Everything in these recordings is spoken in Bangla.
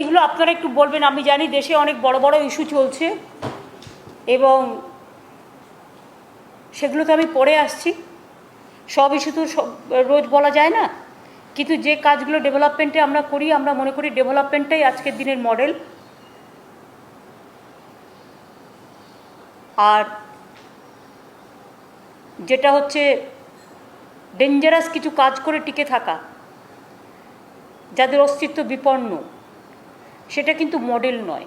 এইগুলো আপনারা একটু বলবেন। আমি জানি দেশে অনেক বড় বড় ইস্যু চলছে এবং সেগুলোতে আমি পড়ে আসছি। সব ইস্যু তো রোজ বলা যায় না, কিন্তু যে কাজগুলো ডেভেলপমেন্টে আমরা করি, আমরা মনে করি ডেভেলপমেন্টটাই আজকের দিনের মডেল। আর যেটা হচ্ছে ডেঞ্জারাস কিছু কাজ করে টিকে থাকা, যাদের অস্তিত্ব বিপন্ন, সেটা কিন্তু মডেল নয়।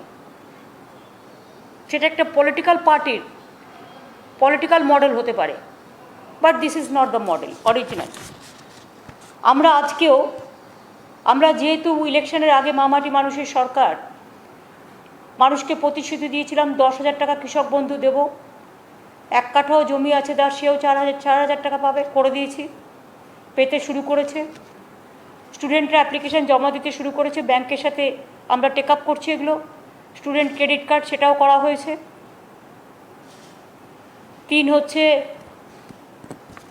সেটা একটা পলিটিক্যাল পার্টির পলিটিক্যাল মডেল হতে পারে, but this is not the model original. আমরা যেহেতু ইলেকশনের আগে মামাটি মানুষের সরকার, মানুষকে প্রতিশ্রুতি দিয়েছিলাম 10,000 টাকা কৃষক বন্ধু দেব, 1 কাঠাও জমি আছে তার, সেও 4,000 টাকা পাবে, করে দিয়েছি, পেতে শুরু করেছে। স্টুডেন্টরা অ্যাপ্লিকেশান জমা দিতে শুরু করেছে, ব্যাংকের সাথে আমরা টেক আপ করছি এগুলো। স্টুডেন্ট ক্রেডিট কার্ড, সেটাও করা হয়েছে। 3 হচ্ছে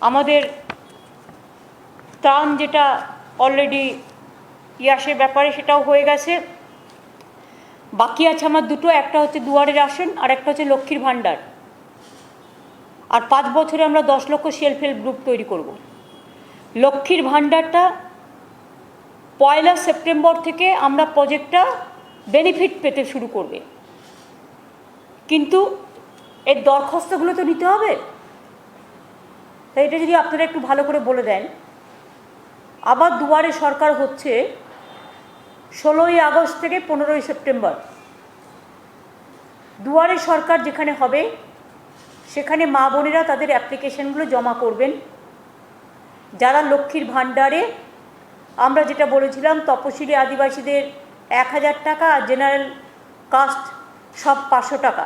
আমাদের ত্রাণ, যেটা অলরেডি ইয়াসের ব্যাপারে সেটাও হয়ে গেছে। বাকি আছে আমার 2টো, একটা হচ্ছে দুয়ারে রাশন আর একটা হচ্ছে লক্ষ্মীর ভাণ্ডার। আর 5 বছরে আমরা 10 লক্ষ সেলফ হেল্প গ্রুপ তৈরি করব। লক্ষ্মীর ভাণ্ডারটা 1 সেপ্টেম্বর থেকে আমরা প্রজেক্টটা বেনিফিট পেতে শুরু করবে, কিন্তু এর দরখাস্তগুলো তো নিতে হবে। তাই এটা যদি আপনারা একটু ভালো করে বলে দেন। আবার দুয়ারে সরকার হচ্ছে 16ই আগস্ট থেকে 15ই সেপ্টেম্বর। দুয়ারে সরকার যেখানে হবে সেখানে মা বোনেরা তাদের অ্যাপ্লিকেশনগুলো জমা করবেন। যারা লক্ষ্মীর ভাণ্ডারে, আমরা যেটা বলেছিলাম তপশিলি আদিবাসীদের 1,000 টাকা আর জেনারেল কাস্ট সব 500 টাকা,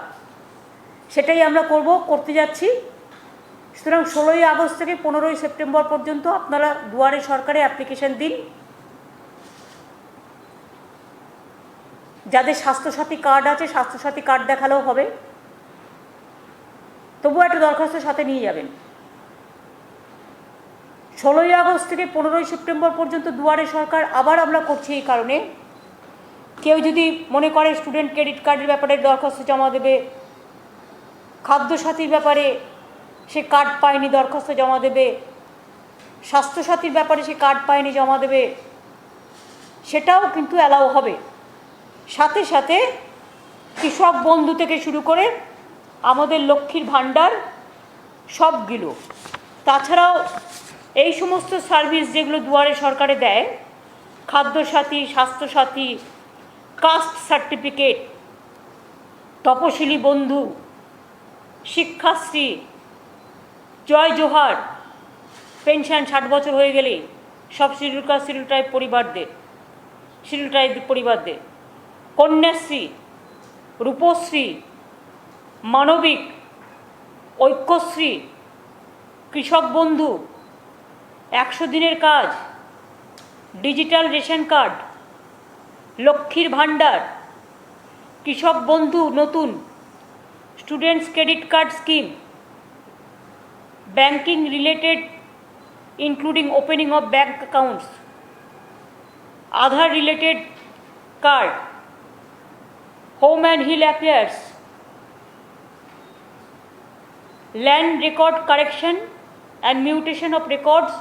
সেটাই আমরা করতে যাচ্ছি। সুতরাং 16ই আগস্ট থেকে 15ই সেপ্টেম্বর পর্যন্ত আপনারা দুয়ারে সরকারে অ্যাপ্লিকেশন দিন। যাদের স্বাস্থ্যসাথী কার্ড আছে, স্বাস্থ্যসাথী কার্ড দেখালেও হবে, তবুও একটা দরখাস্ত সাথে নিয়ে যাবেন। 16ই আগস্ট থেকে 15ই সেপ্টেম্বর পর্যন্ত দুয়ারে সরকার আবার আমরা করছি এই কারণে, কেউ যদি মনে করে স্টুডেন্ট ক্রেডিট কার্ডের ব্যাপারে দরখাস্ত জমা দেবে, খাদ্যসাথীর ব্যাপারে সে কার্ড পায়নি দরখাস্ত জমা দেবে, স্বাস্থ্যসাথীর ব্যাপারে সে কার্ড পায়নি জমা দেবে, সেটাও কিন্তু অ্যালাউ হবে। সাথে সাথে কৃষক বন্ধু থেকে শুরু করে আমাদের লক্ষ্মীর ভাণ্ডার সবগুলো, তাছাড়াও এই সমস্ত সার্ভিস যেগুলো দুয়ারে সরকারে দেয়, খাদ্যসাথী, স্বাস্থ্যসাথী, কাস্ট সার্টিফিকেট, তপশিলি বন্ধু, শিক্ষাশ্রী, জয় জোহার, পেনশন 60 বছর হয়ে গেলে সব শিডিউল কাস্ট শিডিউল ট্রাইব পরিবারদের, কন্যাশ্রী, রূপশ্রী, মানবিক, ঐক্যশ্রী, কৃষক বন্ধু, 100 দিনের কাজ, ডিজিটাল রেশন কার্ড, লক্ষ্মীর ভাণ্ডার, কৃষক বন্ধু নতুন, students credit card scheme, banking related including opening of bank accounts, Aadhaar related card, home and hill affairs, land record correction and mutation of records,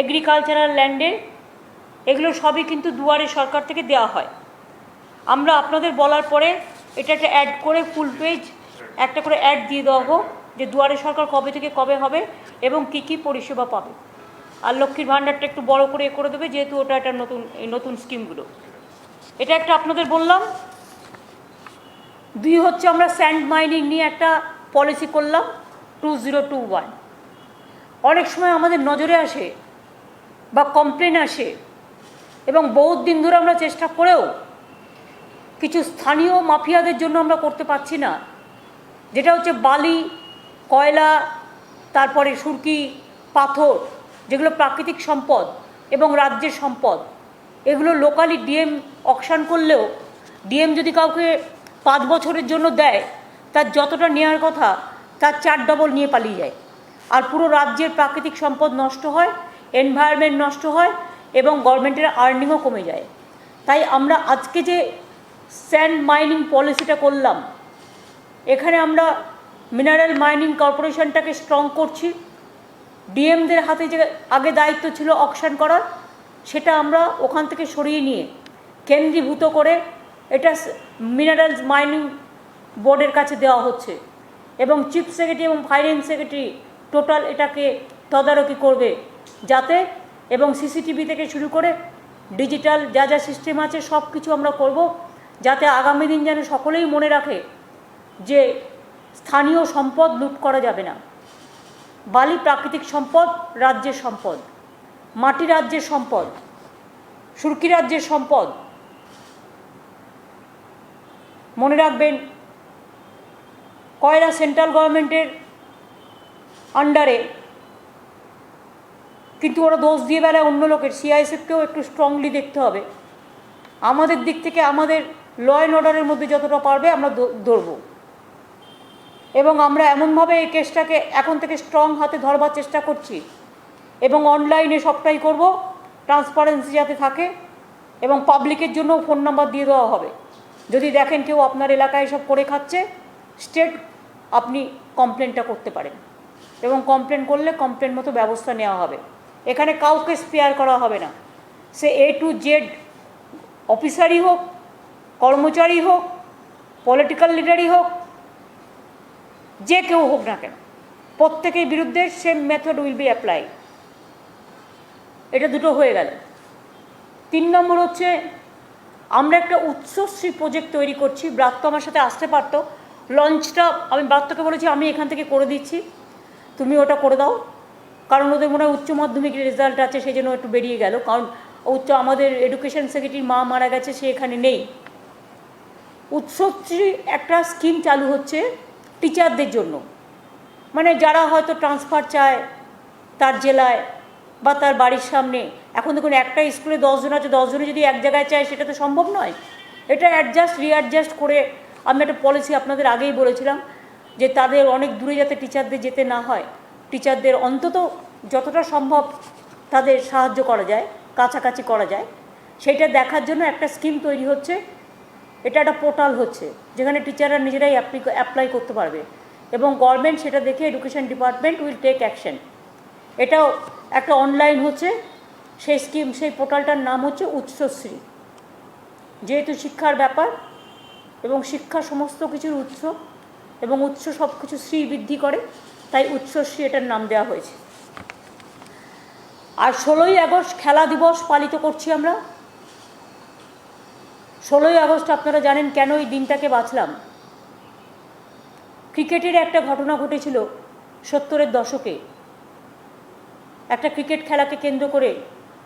agricultural ল্যান্ডে, এগুলো সবই কিন্তু দুয়ারে সরকার থেকে দেওয়া হয়। আমরা আপনাদের বলার পরে এটা একটা অ্যাড করে ফুল পেজ একটা করে অ্যাড দিয়ে দেওয়া হোক যে দুয়ারে সরকার কবে থেকে কবে হবে এবং কী কী পরিষেবা পাবে। আর লক্ষ্মীর ভাণ্ডারটা একটু বড় করে দেবে, যেহেতু ওটা একটা নতুন স্কিমগুলো, এটা একটা আপনাদের বললাম। 2 হচ্ছে আমরা স্যান্ড মাইনিং নিয়ে একটা পলিসি করলাম 2021। অনেক সময় আমাদের নজরে আসে বা কমপ্লেন আসে এবং বহুত দিন ধরে আমরা চেষ্টা করেও কিছু স্থানীয় মাফিয়াদের জন্য আমরা করতে পারছি না, যেটা হচ্ছে বালি, কয়লা, তারপরে সুরকি, পাথর, যেগুলো প্রাকৃতিক সম্পদ এবং রাজ্যের সম্পদ। এগুলো লোকালি ডিএম অকশন করলেও ডিএম যদি কাউকে 5 বছরের জন্য দেয়, তার যতটা নেওয়ার কথা তার 4 ডবল নিয়ে পালিয়ে যায়। আর পুরো রাজ্যের প্রাকৃতিক সম্পদ নষ্ট হয়, এনভায়রনমেন্ট নষ্ট হয় এবং গভর্নমেন্টের আর্নিংও কমে যায়। তাই আমরা আজকে যে স্যান্ড মাইনিং পলিসিটা করলাম, এখানে আমরা মিনারেল মাইনিং কর্পোরেশনটাকে স্ট্রং করছি। ডিএমদের হাতে যে আগে দায়িত্ব ছিল অকশন করার, সেটা আমরা ওখান থেকে সরিয়ে নিয়ে কেন্দ্রীভূত করে এটা মিনারেলস মাইনিং বোর্ডের কাছে দেওয়া হচ্ছে এবং চিফ সেক্রেটারি এবং ফাইন্যান্স সেক্রেটারি টোটাল এটাকে তদারকি করবে যাতে, এবং সিসিটিভি থেকে শুরু করে ডিজিটাল যা যা সিস্টেম আছে সব কিছু আমরা করব যাতে আগামী দিন যেন সকলেই মনে রাখে যে স্থানীয় সম্পদ লুট করা যাবে না। বালি প্রাকৃতিক সম্পদ, রাজ্যের সম্পদ, মাটি রাজ্যের সম্পদ, সুরকি রাজ্যের সম্পদ। মনে রাখবেন কয়লা সেন্ট্রাল গভর্নমেন্টের আন্ডারে, কিন্তু ওরা দোষ দিয়ে বেড়ায় অন্য লোকের। সিআইএসএফকেও একটু স্ট্রংলি দেখতে হবে। আমাদের দিক থেকে আমাদের ল অ্যান্ড অর্ডারের মধ্যে যতটা পারবে আমরা ধরব, এবং আমরা এমনভাবে এই কেসটাকে এখন থেকে স্ট্রং হাতে ধরবার চেষ্টা করছি এবং অনলাইনে সবটাই করব, ট্রান্সপারেন্সি যাতে থাকে, এবং পাবলিকের জন্য ফোন নাম্বার দিয়ে দেওয়া হবে। যদি দেখেন কেউ আপনার এলাকায় সব করে খাচ্ছে, স্টেট আপনি কমপ্লেনটা করতে পারেন, এবং কমপ্লেন করলে কমপ্লেন মতো ব্যবস্থা নেওয়া হবে। এখানে কাউকে স্পেয়ার করা হবে না, সে A to Z অফিসারই হোক, কর্মচারী হোক, পলিটিক্যাল লিডারই হোক, যে কেউ হোক না কেন, প্রত্যেকের বিরুদ্ধে same method will be apply. এটা দুটো হয়ে গেল। 3 নম্বর হচ্ছে আমরা একটা উৎসশ্রী প্রজেক্ট তৈরি করছি। ব্রাত্য আমার সাথে আসতে পারতো, লঞ্চটা আমি ব্রাত্যকে বলেছি আমি এখান থেকে করে দিচ্ছি, তুমি ওটা করে দাও, কারণ ওদের মনে হয় উচ্চ মাধ্যমিকের রেজাল্ট আছে, সেই জন্য একটু বেরিয়ে গেল। কারণ আমাদের এডুকেশন সেক্রেটারির মা মারা গেছে, সে এখানে নেই। উৎসশ্রী একটা স্কিম চালু হচ্ছে টিচারদের জন্য, মানে যারা হয়তো ট্রান্সফার চায় তার জেলায় বা তার বাড়ির সামনে। এখন দেখুন একটা স্কুলে 10 জন আছে, 10 জনে যদি এক জায়গায় চায় সেটা তো সম্ভব নয়। এটা রিঅ্যাডজাস্ট করে আমি একটা পলিসি আপনাদের আগেই বলেছিলাম যে তাদের অনেক দূরে যাতে টিচারদের যেতে না হয়, টিচারদের অন্তত যতটা সম্ভব তাদের সাহায্য করা যায়, কাছাকাছি করা যায়, সেইটা দেখার জন্য একটা স্কিম তৈরি হচ্ছে। এটা একটা পোর্টাল হচ্ছে যেখানে টিচাররা নিজেরাই অ্যাপ্লাই করতে পারবে, এবং গভর্নমেন্ট সেটা দেখে education department will take action. এটাও একটা অনলাইন হচ্ছে সেই স্কিম, সেই পোর্টালটার নাম হচ্ছে উৎসশ্রী। যেহেতু শিক্ষার ব্যাপার এবং শিক্ষা সমস্ত কিছুর উৎস, এবং উৎস সব কিছু শ্রী বৃদ্ধি করে, তাই উৎসশ্রী এটার নাম দেওয়া হয়েছে। আর 16ই আগস্ট খেলা দিবস পালিত করছি আমরা। 16ই আগস্ট আপনারা জানেন কেন এই দিনটাকে বাছলাম। ক্রিকেটের একটা ঘটনা ঘটেছিল 70-এর দশকে। একটা ক্রিকেট খেলাকে কেন্দ্র করে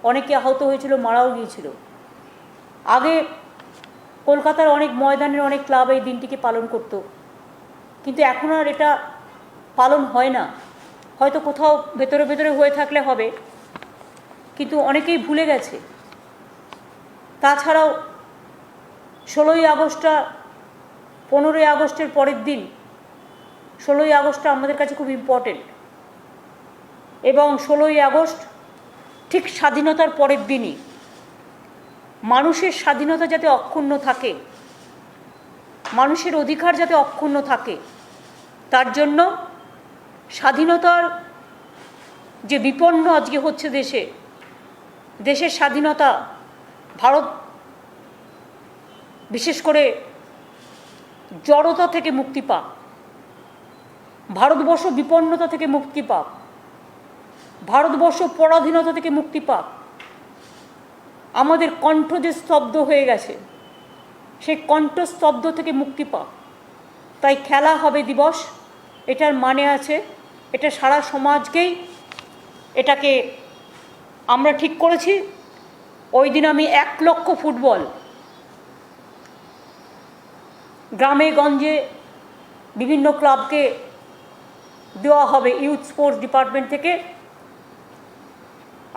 অনেকে আহত হয়েছিল, মারাও গিয়েছিল। আগে কলকাতার অনেক ময়দানের অনেক ক্লাব এই দিনটিকে পালন করত, কিন্তু এখন আর এটা পালন হয় না। হয়তো কোথাও ভেতরে ভেতরে হয়ে থাকলে হবে, কিন্তু অনেকেই ভুলে গেছে। তাছাড়াও 16ই আগস্টটা 15ই আগস্টের পরের দিন। 16ই আগস্টটা আমাদের কাছে খুব ইম্পর্টেন্ট, এবং 16ই আগস্ট ঠিক স্বাধীনতার পরের দিনই মানুষের স্বাধীনতা যাতে অক্ষুণ্ণ থাকে, মানুষের অধিকার যাতে অক্ষুণ্ণ থাকে, তার জন্য স্বাধীনতার যে বিপন্ন আজকে হচ্ছে দেশের স্বাধীনতা, ভারত বিশেষ করে জড়তা থেকে মুক্তি পাক, ভারতবর্ষ বিপন্নতা থেকে মুক্তি পাক, ভারতবর্ষ পরাধীনতা থেকে মুক্তি পাক। আমাদের কণ্ঠ যে স্তব্ধ হয়ে গেছে, সেই কণ্ঠস্তব্ধ থেকে মুক্তি পাক। তাই খেলা হবে দিবস, এটার মানে আছে, এটা সারা সমাজকেই এটাকে আমরা ঠিক করেছি। ওই দিন আমি 1 লক্ষ ফুটবল গ্রামে গঞ্জে বিভিন্ন ক্লাবকে দেওয়া হবে ইউথ স্পোর্টস ডিপার্টমেন্ট থেকে।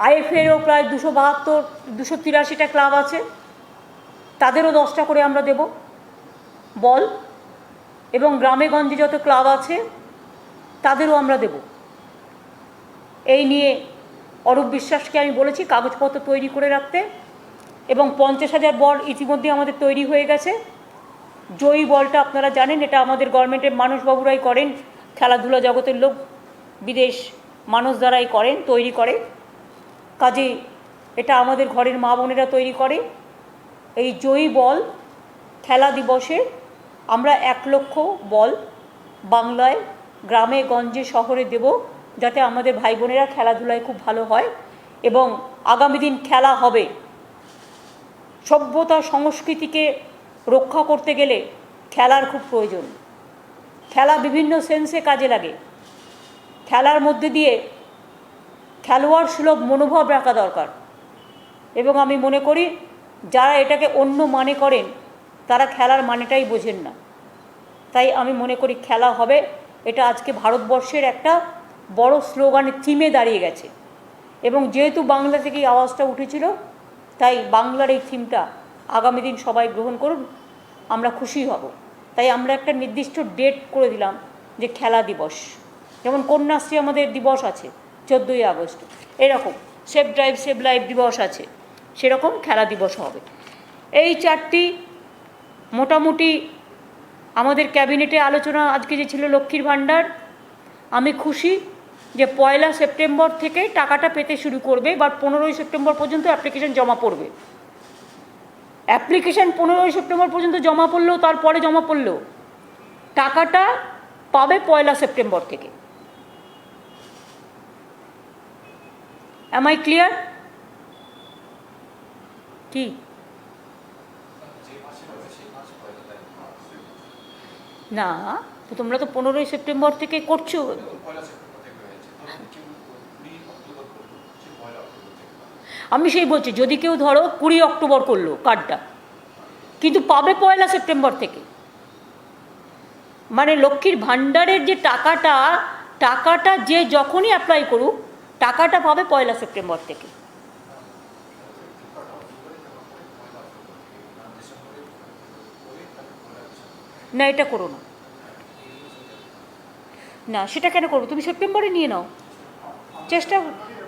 আইএফএরও প্রায় 283টা ক্লাব আছে, তাদেরও 10টা করে আমরা দেব বল, এবং গ্রামে গঞ্জে যত ক্লাব আছে তাদেরও আমরা দেব। এই নিয়ে অরূপ বিশ্বাসকে আমি বলেছি কাগজপত্র তৈরি করে রাখতে, এবং 50,000 বল ইতিমধ্যে আমাদের তৈরি হয়ে গেছে। জয়ী বলটা আপনারা জানেন, এটা আমাদের গভর্নমেন্টের মানুষবাবুরাই করেন, খেলাধুলা জগতের লোক বিদেশ মানুষ দ্বারাই করেন, তৈরি করে। কাজে এটা আমাদের ঘরের মা বোনেরা তৈরি করে। এই জয়ী বল খেলা দিবসে আমরা 1 লক্ষ বল বাংলায় গ্রামে গঞ্জে শহরে দেব, যাতে আমাদের ভাই বোনেরা খেলাধুলায় খুব ভালো হয় এবং আগামী দিন খেলা হবে। সভ্যতা সংস্কৃতিকে রক্ষা করতে গেলে খেলার খুব প্রয়োজন। খেলা বিভিন্ন সেন্সে কাজে লাগে। খেলার মধ্যে দিয়ে খেলোয়াড় সুলভ মনোভাব রাখা দরকার এবং আমি মনে করি যারা এটাকে অন্য মানে করেন তারা খেলার মানেটাই বোঝেন না। তাই আমি মনে করি খেলা হবে, এটা আজকে ভারতবর্ষের একটা বড় স্লোগানের থিমে দাঁড়িয়ে গেছে এবং যেহেতু বাংলা থেকেই আওয়াজটা উঠেছিল, তাই বাংলার এই থিমটা আগামী দিন সবাই গ্রহণ করুন, আমরা খুশি হব। তাই আমরা একটা নির্দিষ্ট ডেট করে দিলাম যে খেলা দিবস, যেমন কন্যাশ্রী আমাদের দিবস আছে 14ই আগস্ট, এরকম সেভ ড্রাইভ সেভ লাইফ দিবস আছে, সেরকম খেলা দিবস হবে। এই 4টি মোটামুটি আমাদের ক্যাবিনেটে আলোচনা আজকে যে ছিল লক্ষ্মীর ভাণ্ডার, আমি খুশি যে 1 সেপ্টেম্বর থেকে টাকাটা পেতে শুরু করবে বা 15ই সেপ্টেম্বর পর্যন্ত অ্যাপ্লিকেশন জমা পড়বে। অ্যাপ্লিকেশন 15ই সেপ্টেম্বর পর্যন্ত জমা পড়লেও, তারপরে জমা পড়লেও টাকাটা পাবে 1 সেপ্টেম্বর থেকে। Am I clear? কি না, তো তোমরা তো 15ই সেপ্টেম্বর থেকে করছো। আমি সেই বলছি, যদি কেউ ধরো 20 অক্টোবর করলো কার্ডটা, কিন্তু পাবে 1 সেপ্টেম্বর থেকে। মানে লক্ষ্মীর ভাণ্ডারের যে টাকাটা যে যখনই অ্যাপ্লাই করুক টাকাটা পাবে 1 সেপ্টেম্বর থেকে। না, এটা করো না, না সেটা কেন করো, তুমি সেপ্টেম্বরে নিয়ে নাও, চেষ্টা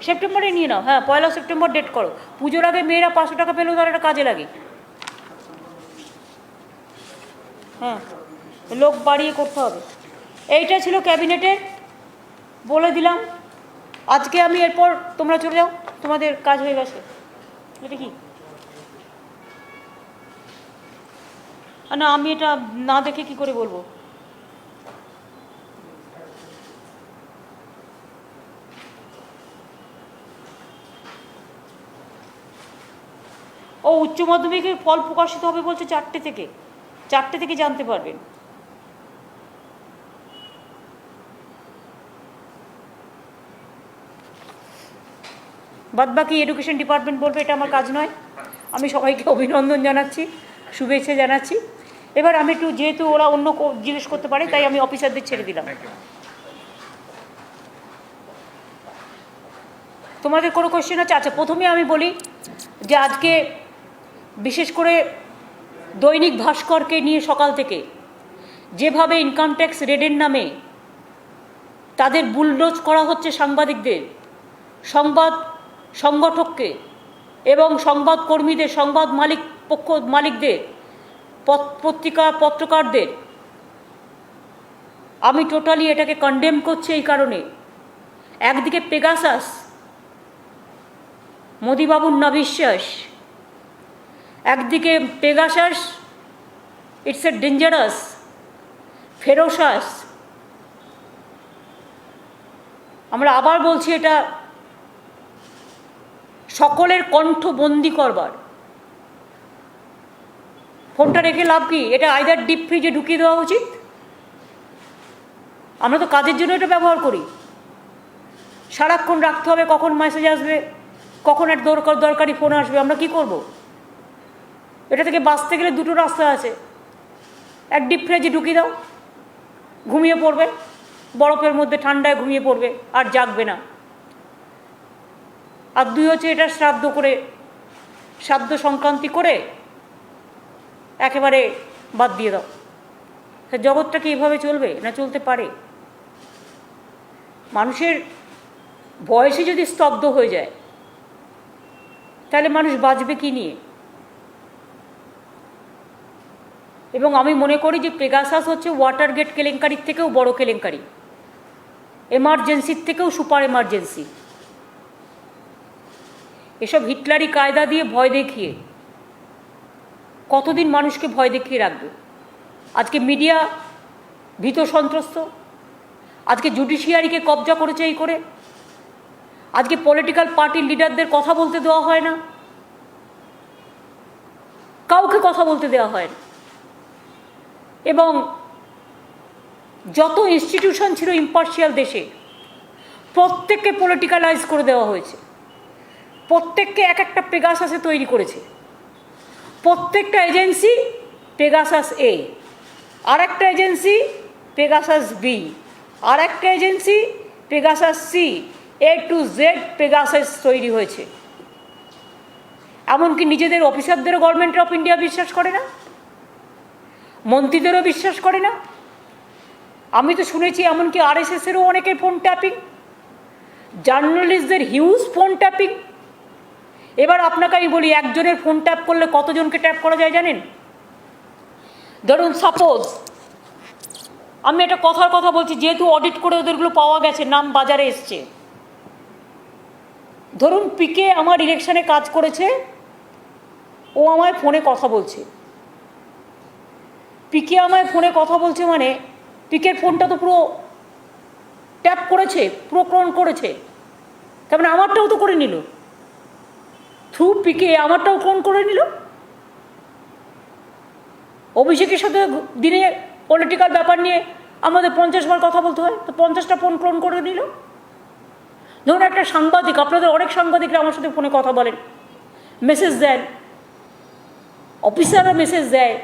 সেপ্টেম্বরে নিয়ে নাও। হ্যাঁ, 1 সেপ্টেম্বর ডেট করো। পুজোর আগে মেয়েরা 500 টাকা পেলেও তার একটা কাজে লাগে। হ্যাঁ, লোক বাড়িয়ে করতে হবে। এইটা ছিল ক্যাবিনেটের, বলে দিলাম। আজকে আমি এরপর তোমরা চলে যাও, তোমাদের কাজ হয়ে গেছে। এটা কি না, আমি এটা না দেখে কি করে বলবো। ও উচ্চ মাধ্যমিকের ফল প্রকাশিত হবে বলছে 4টে থেকে জানতে পারবেন। বাদবাকি এডুকেশন ডিপার্টমেন্ট বলবে, এটা আমার কাজ নয়। আমি সবাইকে অভিনন্দন জানাচ্ছি, শুভেচ্ছা জানাচ্ছি। এবার আমি একটু, যেহেতু ওরা অন্য জিজ্ঞেস করতে পারে, তাই আমি অফিসারদের ছেড়ে দিলাম। তোমাদের কোনো কোয়েশ্চেন আছে? আচ্ছা, প্রথমে আমি বলি যে আজকে বিশেষ করে দৈনিক ভাস্করকে নিয়ে সকাল থেকে যেভাবে ইনকাম ট্যাক্স রেডের নামে তাদের বুলডোজ করা হচ্ছে সাংবাদিকদের, সংবাদ সংগঠককে এবং সংবাদকর্মীদের, সংবাদ মালিকদের, পত্রকারদের, আমি টোটালি এটাকে কন্ডেম করছি। এই কারণে একদিকে পেগাসাস, মোদিবাবুর নাবিশ্বাস, একদিকে Pegasus it's a dangerous, ferocious. আমরা আবার বলছি, এটা সকলের কণ্ঠ বন্দি করবার। ফোনটা রেখে লাভ কি? এটা আইদার ডিপ ফ্রিজে ঢুকিয়ে দেওয়া উচিত। আমরা তো কাজের জন্য এটা ব্যবহার করি, সারাক্ষণ রাখতে হবে, কখন মেসেজ আসবে, কখন এক দরকারি ফোন আসবে, আমরা কি করব? এটা থেকে বাঁচতে গেলে দুটো রাস্তা আছে। এক, ডিপ ফ্রিজে ঢুকিয়ে দাও, ঘুমিয়ে পড়বে, বরফের মধ্যে ঠান্ডায় ঘুমিয়ে পড়বে, আর জাগবে না। আর 2 হচ্ছে এটা শ্রাদ্ধ সংক্রান্তি করে একেবারে বাদ দিয়ে দাও। জগৎটা কি এভাবে চলবে? না চলতে পারে? মানুষের বয়সে যদি স্তব্ধ হয়ে যায়, তাহলে মানুষ বাঁচবে কি নিয়ে? এবং আমি মনে করি যে পেগাসাস হচ্ছে ওয়াটারগেট কেলেঙ্কারির থেকেও বড় কেলেঙ্কারি, এমার্জেন্সির থেকেও সুপার এমার্জেন্সি। এসব হিটলারি কায়দা দিয়ে ভয় দেখিয়ে কতদিন মানুষকে ভয় দেখিয়ে রাখবে? আজকে মিডিয়া ভীত সন্ত্রস্ত, আজকে জুডিশিয়ারিকে কবজা করেছে এই করে, আজকে পলিটিক্যাল পার্টির লিডারদের কথা বলতে দেওয়া হয় না, কাউকে কথা বলতে দেওয়া হয় না। এবং যত ইনস্টিটিউশন ছিল ইম্পার্শিয়াল দেশে, প্রত্যেককে পলিটিক্যালাইজ করে দেওয়া হয়েছে, প্রত্যেককে এক একটা পেগাসাসে তৈরি করেছে। প্রত্যেকটা এজেন্সি পেগাসাস এ, আর একটা এজেন্সি পেগাসাস বি, আর একটা agency Pegasus C, A to Z Pegasus তৈরি হয়েছে। এমনকি নিজেদের অফিসারদেরও গভর্নমেন্ট অফ ইন্ডিয়া বিশ্বাস করে না, মন্ত্রীদেরও বিশ্বাস করে না। আমি তো শুনেছি এমনকি আরএসএসেরও অনেকের ফোন ট্যাপিং, জার্নালিস্টদের হিউজ ফোন ট্যাপিং। এবার আপনাকে আমি বলি, একজনের ফোন ট্যাপ করলে কতজনকে ট্যাপ করা যায় জানেন? ধরুন সাপোজ, আমি একটা কথার কথা বলছি, যেহেতু অডিট করে ওদেরগুলো পাওয়া গেছে, নাম বাজারে এসছে। ধরুন পিকে আমার ইলেকশনে কাজ করেছে, ও আমায় ফোনে কথা বলছে। পিকে আমায় ফোনে কথা বলছে মানে পিকের ফোনটা তো পুরো ট্যাপ করেছে, পুরো ক্লোন করেছে, তার মানে আমারটাও তো করে নিল, থ্রু পিকে আমারটাও ক্লোন করে নিল। অভিষেকের সাথে দিনে পলিটিক্যাল ব্যাপার নিয়ে আমাদের 50 বার কথা বলতে হয়, তো 50টা ফোন ক্লোন করে নিল। ধরুন একটা সাংবাদিক, আপনাদের অনেক সাংবাদিকরা আমার সাথে ফোনে কথা বলেন, মেসেজ দেন, অফিসাররা মেসেজ দেয়,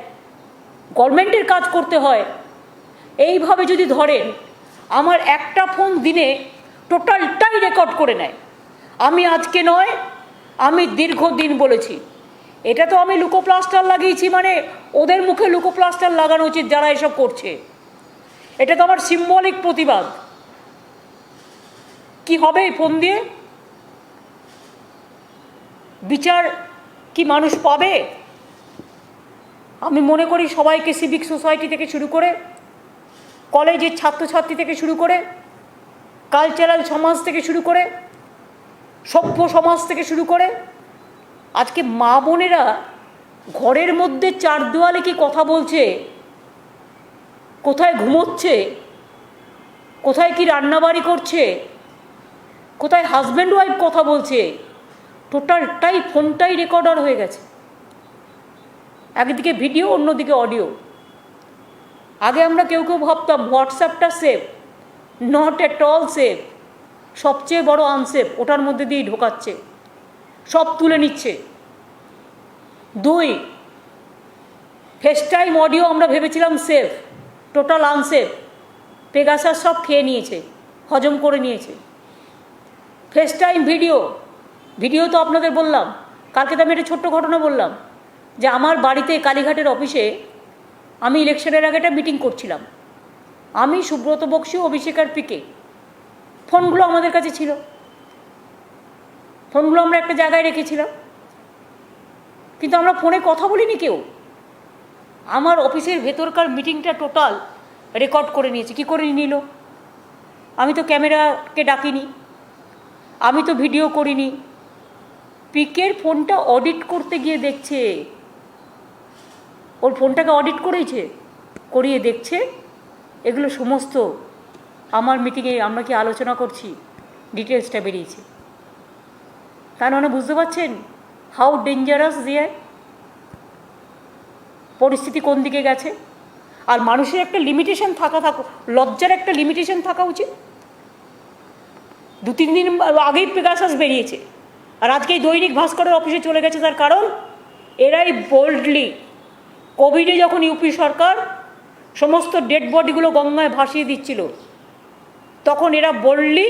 গভর্নমেন্টের কাজ করতে হয়। এইভাবে যদি ধরেন, আমার একটা ফোন দিনে টোটালটাই রেকর্ড করে নেয়। আমি আজকে নয়, আমি দীর্ঘদিন বলেছি, এটা তো আমি লুকোপ্লাস্টার লাগিয়েছি, মানে ওদের মুখে লুকোপ্লাস্টার লাগানো উচিত যারা এসব করছে। এটা তো আমার সিম্বলিক প্রতিবাদ। কি হবে এই ফোন দিয়ে? বিচার কি মানুষ পাবে? আমি মনে করি সবাইকে, সিভিক সোসাইটি থেকে শুরু করে, কলেজের ছাত্রছাত্রী থেকে শুরু করে, কালচারাল সমাজ থেকে শুরু করে, সভ্য সমাজ থেকে শুরু করে, আজকে মা বোনেরা ঘরের মধ্যে চার দেওয়ালে কি কথা বলছে, কোথায় ঘুমোচ্ছে, কোথায় কি রান্নাবাড়ি করছে, কোথায় হাজব্যান্ড ওয়াইফ কথা বলছে, টোটালটাই ফোনটাই রেকর্ডার হয়ে গেছে। একদিকে ভিডিও, অন্যদিকে অডিও। আগে আমরা কেউ কেউ ভাবতাম হোয়াটসঅ্যাপটা safe, not at all safe, সবচেয়ে বড় আনসেফ, ওটার মধ্যে দিয়েই ঢোকাচ্ছে, সব তুলে নিচ্ছে। 2, ফেস টাইম অডিও আমরা ভেবেছিলাম সেফ, টোটাল আনসেফ, পেগাসাস সব খেয়ে নিয়েছে, হজম করে নিয়েছে। ফেস টাইম ভিডিও, ভিডিও তো আপনাদের বললাম, কালকে তো আমি একটা ছোট্ট ঘটনা বললাম যে আমার বাড়িতে কালীঘাটের অফিসে আমি ইলেকশনের আগে একটা মিটিং করছিলাম, আমি, সুব্রত বক্সী, অভিষেক আর পিকে। ফোনগুলো আমাদের কাছে ছিল, ফোনগুলো আমরা একটা জায়গায় রেখেছিলাম, কিন্তু আমরা ফোনে কথা বলিনি কেউ। আমার অফিসের ভেতরকার মিটিংটা টোটাল রেকর্ড করে নিয়েছে। কী করে নিল? আমি তো ক্যামেরাকে ডাকিনি, আমি তো ভিডিও করিনি। পিকের ফোনটা অডিট করতে গিয়ে দেখছে, ওর ফোনটাকে অডিট করিয়ে দেখছে এগুলো সমস্ত আমার মিটিংয়ে আমরা কি আলোচনা করছি ডিটেলসটা বেরিয়েছে। তার মানে বুঝতে পারছেন হাউ ডেঞ্জারাস দিয়ে পরিস্থিতি কোন দিকে গেছে। আর মানুষের একটা লিমিটেশন লজ্জার একটা লিমিটেশন থাকা উচিত। 2-3 দিন আগেই পেগাসাস বেরিয়েছে, আর আজকেই দৈনিক ভাস্করের অফিসে চলে গেছে। তার কারণ এরাই বোল্ডলি, কোভিডে যখন ইউপি সরকার সমস্ত ডেড বডিগুলো গঙ্গায় ভাসিয়ে দিচ্ছিল, তখন এরা বোল্ডলি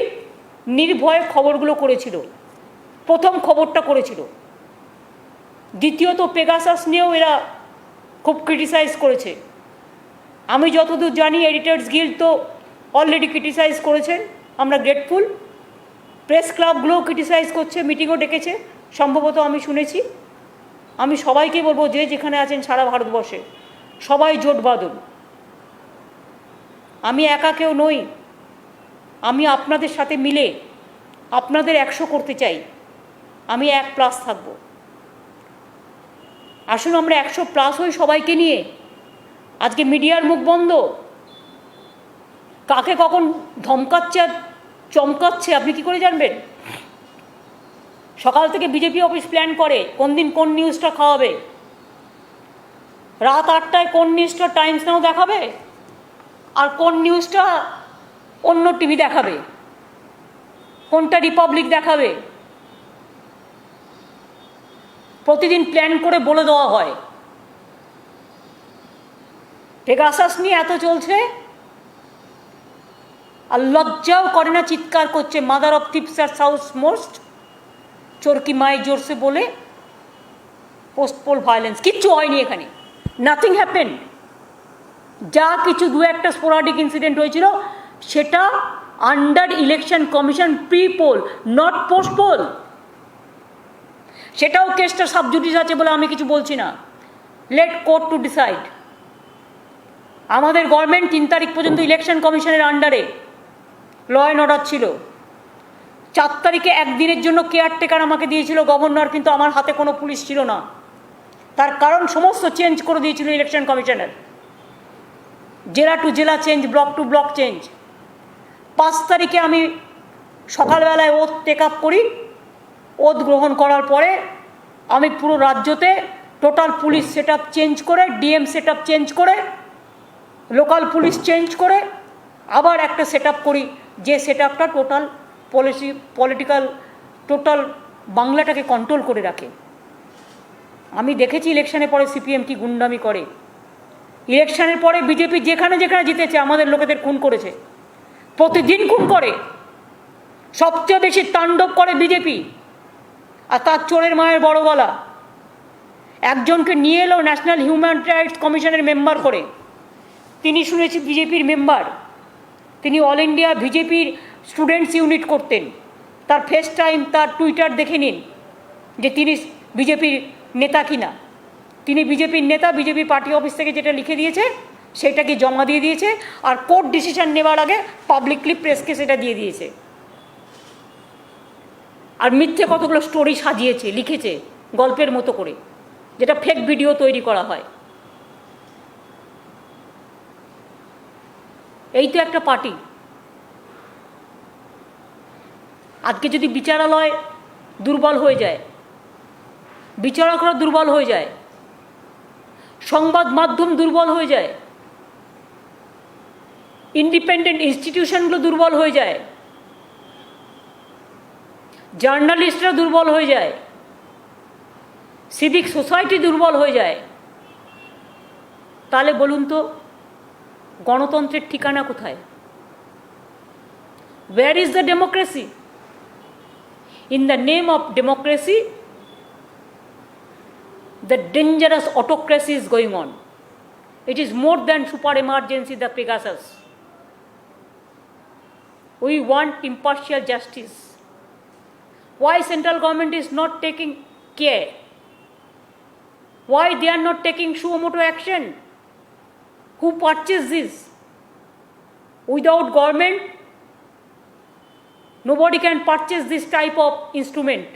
নির্ভয়ে খবরগুলো করেছিল। প্রথম খবরটা করেছিল। দ্বিতীয়ত পেগাসাস নিয়েও এরা খুব ক্রিটিসাইজ করেছে। আমি যতদূর জানি এডিটার্স গিল্ড তো অলরেডি ক্রিটিসাইজ করেছেন, আমরা গ্রেটফুল। প্রেস ক্লাবগুলোও ক্রিটিসাইজ করছে, মিটিংও ডেকেছে সম্ভবত, আমি শুনেছি। আমি সবাইকে বলবো, যে যেখানে আছেন সারা ভারতবর্ষে, সবাই জোট বাঁধুন। আমি একা কেউ নই, আমি আপনাদের সাথে মিলে আপনাদের 100 করতে চাই। আমি 1+ থাকব। আসুন আমরা 100+ হই সবাইকে নিয়ে। আজকে মিডিয়ার মুখ বন্ধ, কাকে কখন ধমকাচ্ছে আর চমকাচ্ছে আপনি কি করে জানবেন? সকাল থেকে বিজেপি অফিস প্ল্যান করে কোন দিন কোন নিউজটা খাওয়াবে। রাত 8টায় কোন নিউজটা টাইমস নাও দেখাবে আর কোন নিউজটা অন্য টিভি দেখাবে, কোনটা রিপাবলিক দেখাবে, প্রতিদিন প্ল্যান করে বলে দেওয়া হয়। পেগাসাস নিয়ে এত চলছে আর লজ্জাও করে না, চিৎকার করছে মাদার অফ থিপস আর সাউথ মোস্ট, চোরকি মাই জোরসে বলে পোস্টপোল ভায়োলেন্স। কিচ্ছু হয়নি এখানে, নাথিং হ্যাপেন। যা কিছু 2-1টা স্পোরাডিক ইনসিডেন্ট হয়েছিল সেটা under election commission pre poll, not post poll. সেটাও কেসটা সাবজুডিস আছে বলে আমি কিছু বলছি না, লেট কোর্ট টু ডিসাইড। আমাদের গভর্নমেন্ট 3 তারিখ পর্যন্ত ইলেকশন কমিশনের আন্ডারে ল অ্যান্ড অর্ডার ছিল। 4 তারিখে একদিনের জন্য কেয়ারটেকার আমাকে দিয়েছিল গভর্নর, কিন্তু আমার হাতে কোনো পুলিশ ছিল না। তার কারণ সমস্ত চেঞ্জ করে দিয়েছিল ইলেকশন কমিশনের, জেলা টু জেলা change, block to block change. 5 তারিখে আমি সকালবেলায় ওথ টেক আপ করি, ওথ গ্রহণ করার পরে আমি পুরো রাজ্যতে total police set up change করে, ডিএম সেট আপ চেঞ্জ করে, লোকাল পুলিশ চেঞ্জ করে আবার একটা সেট আপ করি, যে সেট আপটা টোটাল পলিটিক্যাল টোটাল বাংলাটাকে কন্ট্রোল করে রাখে। আমি দেখেছি ইলেকশনের পরে সিপিএম কি গুন্ডামি করে। ইলেকশনের পরে বিজেপি যেখানে যেখানে জিতেছে আমাদের লোকেদের খুন করেছে, প্রতিদিন খুন করে। সবচেয়ে বেশি তাণ্ডব করে বিজেপি, আর তার চোরের মায়ের বড় গলা। একজনকে নিয়ে এলো ন্যাশনাল হিউম্যান রাইটস কমিশনের মেম্বার করে, তিনি শুনেছি বিজেপির মেম্বার, তিনি অল ইন্ডিয়া বিজেপির স্টুডেন্টস ইউনিট করতেন। তার ফেস টাইম, তার টুইটার দেখে নিন যে তিনি বিজেপির নেতা কিনা। তিনি বিজেপির নেতা, বিজেপি পার্টি অফিস থেকে যেটা লিখে দিয়েছে সেটাকে জমা দিয়ে দিয়েছে, আর কোর্ট ডিসিশন নেওয়ার আগে পাবলিকলি প্রেসকে সেটা দিয়ে দিয়েছে। আর মিথ্যে কতগুলো স্টোরি সাজিয়েছে, লিখেছে গল্পের মতো করে, যেটা ফেক ভিডিও তৈরি করা হয়। এই তো একটা পার্টি। আজকে যদি বিচারালয় দুর্বল হয়ে যায়, বিচারকরা দুর্বল হয়ে যায়, সংবাদ মাধ্যম দুর্বল হয়ে যায়, ইন্ডিপেন্ডেন্ট ইনস্টিটিউশনগুলো দুর্বল হয়ে যায়, জার্নালিস্টরা দুর্বল হয়ে যায়, সিভিক সোসাইটি দুর্বল হয়ে যায়, তাহলে বলুন তো গণতন্ত্রের ঠিকানা কোথায়? Where is the democracy? In the name of democracy, the dangerous autocracy is going on. It is more than super emergency, the Pegasus. We want impartial justice. Why central government is not taking care? Why they are not taking suo motu action? Who purchased this? Without government, nobody can purchase this type of instrument.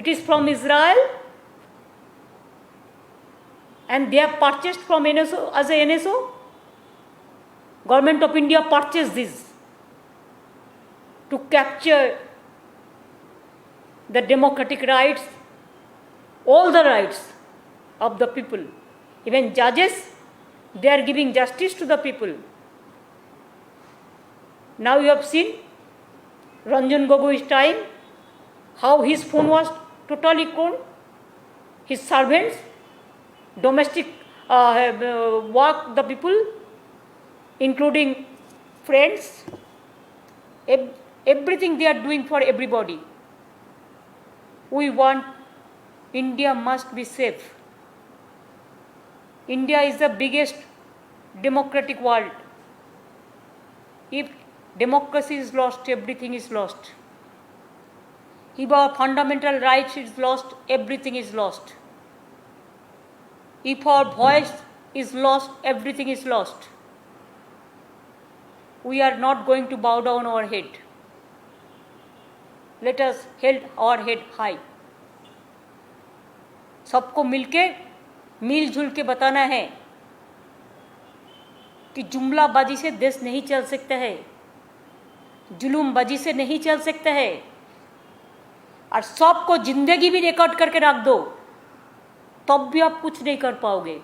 It is from Israel, and they have purchased from NSO as a NSO. Government of India purchased this to capture the democratic rights, all the rights of the people. Even judges, they are giving justice to the people. Now you have seen Ranjan Gogoi's time, how his phone was totally cloned, his servants, domestic work, the people, including friends, everything they are doing for everybody. We want India must be safe. India is the biggest democratic world. If democracy is lost, everything is lost. If our fundamental rights is lost, everything is lost. If our voice is lost, everything is lost. We are not going to bow down our head. Let us hold our head high. सबको मिलके मिलजुल के बताना है कि जुमलाबाजी से देश नहीं चल सकता है, जुलूमबाजी से नहीं चल सकता है। और सबको जिंदगी भी रिकॉर्ड करके रख दो तब भी आप कुछ नहीं कर पाओगे।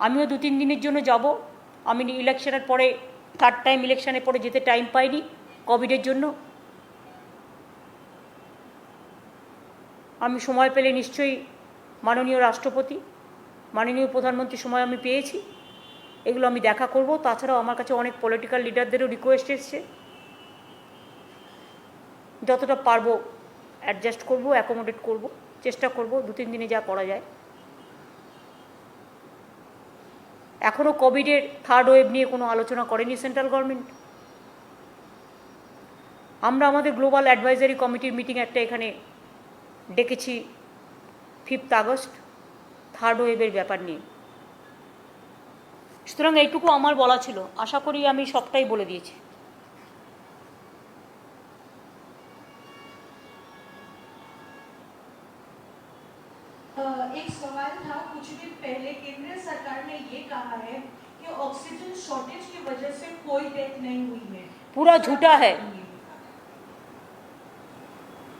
আমিও 2-3 দিনের জন্য যাব। আমি ইলেকশনের পরে থার্ড টাইম ইলেকশনের পরে যেতে টাইম পাইনি কোভিডের জন্য। আমি সময় পেলে নিশ্চয়ই মাননীয় রাষ্ট্রপতি মাননীয় প্রধানমন্ত্রীর সময় আমি পেয়েছি, এগুলো আমি দেখা করব। তাছাড়াও আমার কাছে অনেক পলিটিক্যাল লিডারদেরও রিকোয়েস্ট এসছে, যতটা পারবো অ্যাডজাস্ট করব, অ্যাকোমোডেট করব, চেষ্টা করব 2-3 দিনে যা করা যায়। এখনও কোভিডের থার্ড ওয়েভ নিয়ে কোনো আলোচনা করেনি সেন্ট্রাল গভর্নমেন্ট। আমরা আমাদের গ্লোবাল অ্যাডভাইজারি কমিটির মিটিং একটা এখানে ডেকেছি 5 আগস্ট থার্ড ওয়েভের ব্যাপার নিয়ে। সুতরাং এইটুকু আমার বলা ছিল, আশা করি আমি সবটাই বলে দিয়েছি। एक सवाल था, कुछ दिन पहले केंद्र सरकार ने ये कहा है कि ऑक्सीजन शॉर्टेज की वजह से कोई डेथ नहीं हुई है। पूरा झूठा है,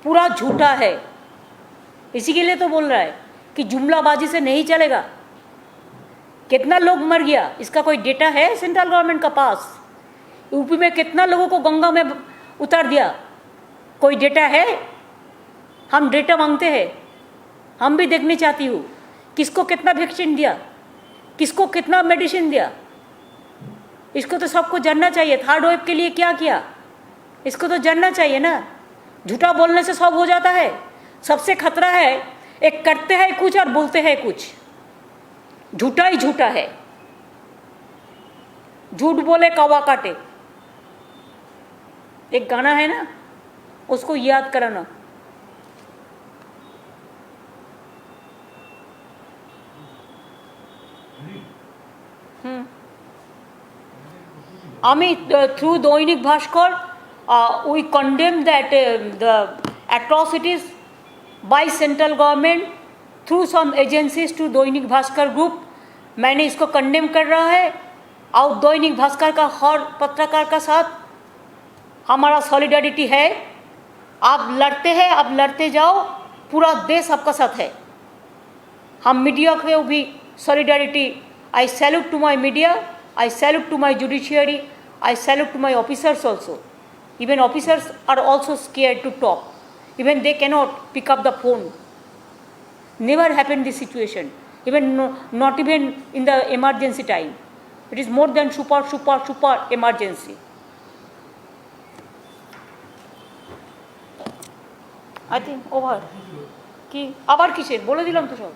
पूरा झूठा है। इसी के लिए तो बोल रहा है कि जुमलाबाजी से नहीं चलेगा। कितना लोग मर गया इसका कोई डेटा है सेंट्रल गवर्नमेंट का पास? यूपी में कितना लोगों को गंगा में उतार दिया, कोई डेटा है? हम डेटा मांगते हैं, हम भी देखनी चाहती हूँ किसको कितना वैक्सीन दिया, किसको कितना मेडिसिन दिया। इसको तो सबको जानना चाहिए। थर्ड वेव के लिए क्या किया इसको तो जानना चाहिए ना। झूठा बोलने से सब हो जाता है। सबसे खतरा है एक करते हैं कुछ और बोलते हैं कुछ। झूठा ही झूठा है। झूठ बोले कौवा काटे, एक गाना है ना, उसको याद कराना। আমি through Dainik Bhaskar we condemn that the atrocities by central government through some agencies to Dainik Bhaskar group, मैंने इसको कंडेम कर रहा है। और दैनिक भास्कर का हर पत्रकार का साथ हमारा सॉलिडारिटी है। आप लड़ते हैं, आप लड़ते जाओ, पूरा देश आपका साथ है। हम मीडिया को भी solidarity. I salute to my media, I salute to my judiciary, I salute to my officers also. Even officers are also scared to talk. Even they cannot pick up the phone. Never happened this situation. Even not even in the emergency time. It is more than super emergency. I think over. কি আবার কিসের বলে দিলাম তো সব।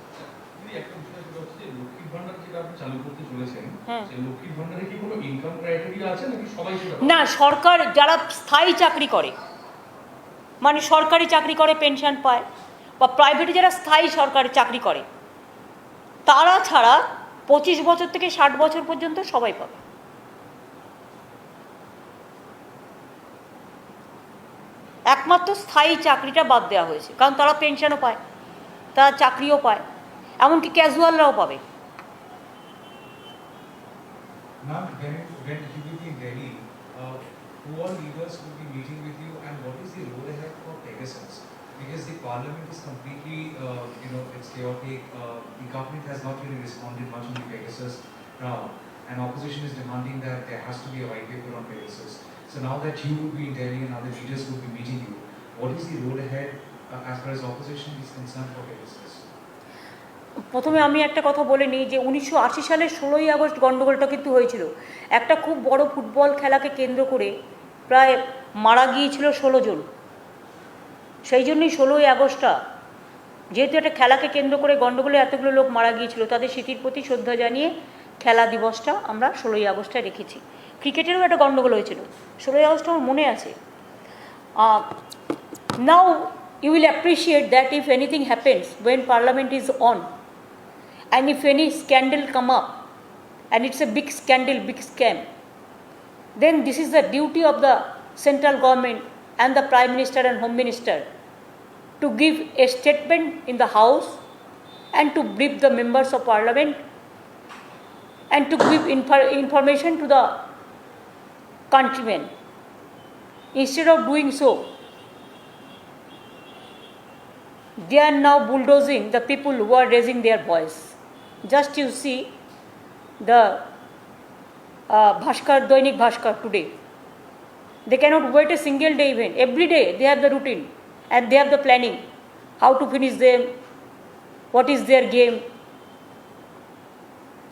না, সরকার যারা স্থায়ী চাকরি করে, মানে সরকারি চাকরি করে পেনশন পায়, বা প্রাইভেটে যারা স্থায়ী সরকারি চাকরি করে, তারা ছাড়া 25 বছর থেকে 60 বছর পর্যন্ত সবাই পাবে। একমাত্র স্থায়ী চাকরিটা বাদ দেওয়া হয়েছে, কারণ তারা পেনশনও পায়, তারা চাকরিও পায়, এমনকি ক্যাজুয়ালরাও পাবে। Ma'am, when you will be in Delhi, who all leaders will be meeting with you, and what is the road ahead for Pegasus? Because the parliament is completely, it's chaotic. The government has not really responded much on the Pegasus now, and opposition is demanding that there has to be a white paper on Pegasus. So now that you will be in Delhi and other leaders will be meeting you, what is the road ahead as far as opposition is concerned for Pegasus? প্রথমে আমি একটা কথা বলে নিই যে 1980 সালের 16ই আগস্ট গণ্ডগোলটা কিন্তু হয়েছিল। একটা খুব বড় ফুটবল খেলাকে কেন্দ্র করে প্রায় মারা গিয়েছিল 16 জন। সেই জন্যই 16ই আগস্টটা, যেহেতু একটা খেলাকে কেন্দ্র করে গণ্ডগোলে এতগুলো লোক মারা গিয়েছিল, তাদের স্মৃতির প্রতি শ্রদ্ধা জানিয়ে খেলা দিবসটা আমরা 16ই আগস্টে রেখেছি। ক্রিকেটেরও একটা গণ্ডগোল হয়েছিল, 16ই আগস্ট আমার মনে আছে। Now you will appreciate that if anything happens when parliament is on and if any scandal come up and it's a big scandal, big scam, then this is the duty of the central government and the Prime Minister and Home Minister to give a statement in the House and to brief the members of Parliament and to give information to the countrymen. Instead of doing so, they are now bulldozing the people who are raising their voice. Just you see the Bhaskar, Doinik Bhaskar today. They cannot wait a single day even. Every day they have the routine and they have the planning. How to finish them, what is their game.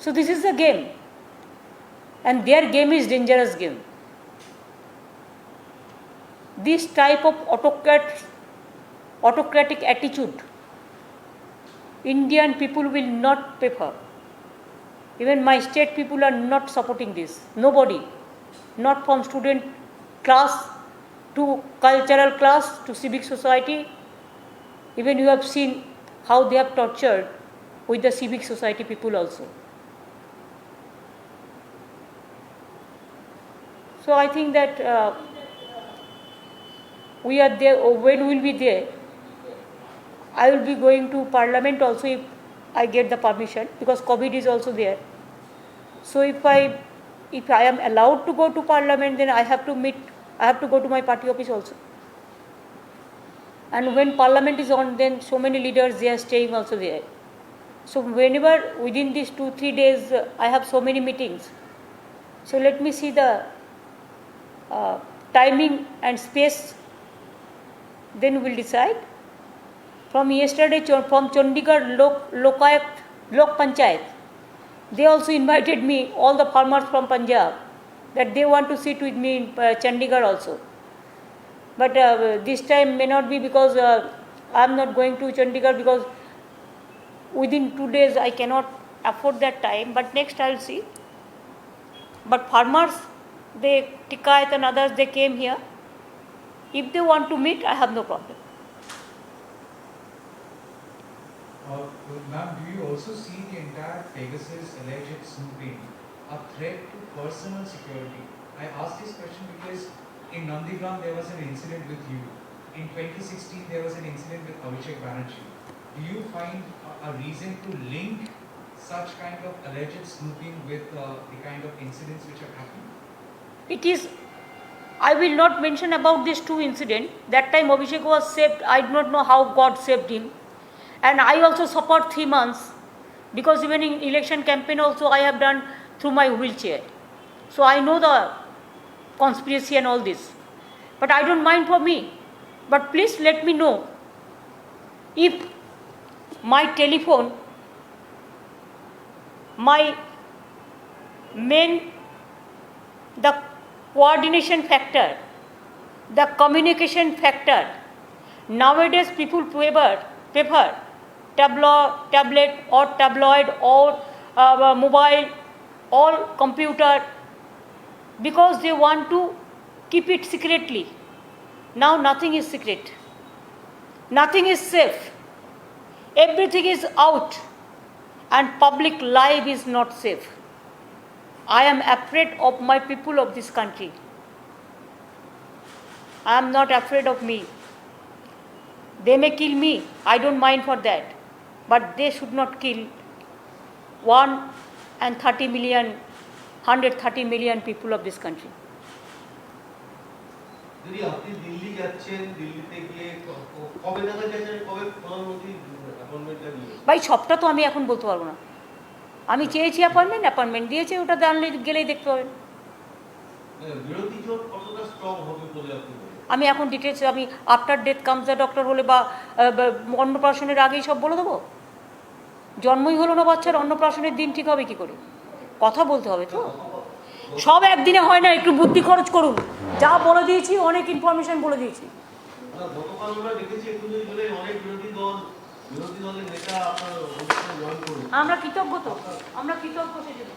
So this is the game. And their game is dangerous game. This type of autocratic attitude Indian people will not prefer. Even my state people are not supporting this. Nobody. Not from student class to cultural class to civic society. Even you have seen how they have tortured with the civic society people also. So I think that we are there, or when we will be there, I will be going to Parliament also if I get the permission, because COVID is also there. So if I am allowed to go to Parliament, then I have to go to my party office also. And when Parliament is on, then so many leaders, they are staying also there. So whenever within these 2-3 days I have so many meetings. So let me see the timing and space, then we will decide. From yesterday, from Chandigarh Lok Panchayat, they also invited me, all the farmers from Punjab, that they want to sit with me in Chandigarh also. But this time may not be, because I am not going to Chandigarh, because within 2 days I cannot afford that time. But next I will see. But farmers, they Tikayat and others, they came here. If they want to meet, I have no problem. Ma'am, do you also see the entire Pegasus alleged snooping a threat to personal security? I asked this question because in Nandigram there was an incident with you. In 2016 there was an incident with Abhishek Banerjee. Do you find a reason to link such kind of alleged snooping with the kind of incidents which have happened? It is, I will not mention about these two incidents. That time Abhishek was saved. I do not know how God saved him. And I also suffered 3 months, because even in election campaign also I have done through my wheelchair. So I know the conspiracy and all this. But I don't mind for me. But please let me know if my telephone, my main, the coordination factor, the communication factor, nowadays people prefer tablet or tabloid or mobile or computer, because they want to keep it secretly. Now nothing is secret. Nothing is safe. Everything is out, and public life is not safe. I am afraid of my people of this country. I am not afraid of me. They may kill me, I don't mind for that. But they should not kill 130 million people of this country. যদি আপনি দিল্লি যাচ্ছেন, দিল্লিতে গিয়ে কবে নাগাদ যাচ্ছেন, কবে প্রধানমন্ত্রী অ্যাপয়েন্টমেন্টটা নিয়ে? ভাই সবটা তো আমি এখন বলতে পারবো না। আমি চেয়েছি অ্যাপয়েন্টমেন্ট দিয়েছে, ওটা জানলে গেলেই দেখতে পাবেন। বিরোধী জোট কতটা স্ট্রং হবে বলে আপনি বলেন? আমি এখন ডিটেলস, আমি after death comes the doctor হলে বা অন্নপ্রাশনের আগেই সব বলে দেবো? জন্মই হলো না বাচ্চার, অন্নপ্রাশনের দিন ঠিক হবে কি করে? কথা বলতে হবে তো, সব একদিনে হয় না, একটু বুদ্ধি খরচ করুন। যা বলে দিয়েছি, অনেক ইনফরমেশন বলে দিয়েছি। গতকাল আমরা দেখেছি 21 জুলাই অনেক বিরোধী দলের নেতা আপনার অনুষ্ঠানে জয়েন করেছে। আমরা কৃতজ্ঞ তো, আমরা কৃতজ্ঞ সেজন্য।